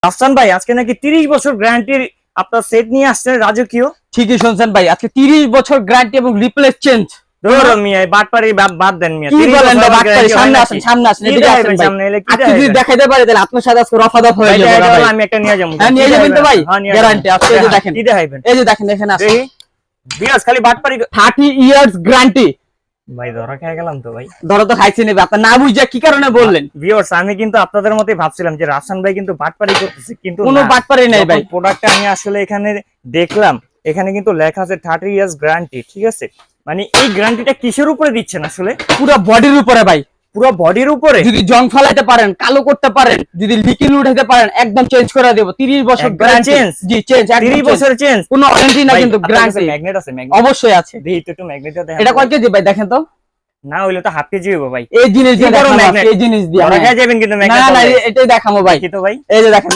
রাফসান ভাই আজকে নাকি 30 বছর গ্যারান্টির আপনার সেট নিয়ে আসছেন রাজকীয়। ঠিকই শুনছেন ভাই, আজকে 30 বছর গ্যারান্টি এবং রিপ্লেস চেঞ্জ। ধরো মিয়া বাটপারি বাদ দেন মিয়া। কি বলেন ভাই, বাটপারি? সামনে আসেন, সামনে আসেন, এদিকে আসেন ভাই। সামনে এলে কি আজকে যদি দেখাইতে পারে তাহলে আপনার সাথে আজকে রফাদফ হয়ে যাবে ভাই। আমি একটা নিয়ে যাবো। হ্যাঁ নিয়ে যাবেন তো ভাই, গ্যারান্টি আজকে এই যে দেখেন, কি দেখাইবেন? এই যে দেখেন এখানে আছে বিয়াস খালি বাটপারি 30 ইয়ার্স গ্যারান্টি। ভাই ধরা খেয়ে গেলাম তো ভাই। ধরো তো খাইছে নেবে, আপনি না বুঝা কি কারণে বললেন? ভিউয়ার্স আমি কিন্তু আপনাদের মতই ভাবছিলাম যে রাফসান ভাই কিন্তু বাটপারি করতেছে, কিন্তু কোনো বাটপারি নাই ভাই। প্রোডাক্টটা আমি আসলে এখানে দেখলাম, এখানে কিন্তু লেখা আছে 30 ইয়ার্স গ্যারান্টি। ঠিক আছে, মানে এই গ্যারান্টিটা কিসের উপরে দিচ্ছেন আসলে? পুরো বডির উপরে ভাই, পুরো বডির উপরে। যদি জং ফালাইতে পারেন, কালো করতে পারেন, যদি লিকিন উঠাইতে পারেন, একদম চেঞ্জ করে দেব। 30 বছর গ্যারান্টি। জি চেঞ্জ, 30 বছর চেঞ্জ, কোনো ওয়ারেন্টি না কিন্তু গ্যারান্টি। ম্যাগনেট আছে? অবশ্যই আছে। দেখি তো একটু ম্যাগনেটটা দেখেন। এটা কয় কেজি ভাই দেখেন তো? না হইলে তো হাফ কেজি হবে ভাই। এই জিনিস দিয়ে দেখাবো, এই জিনিস দিয়ে ধরা খেয়ে যাবেন কিন্তু না ম্যাগনেট। না এটাই দেখাবো ভাই। কি তো ভাই, এই যে দেখেন।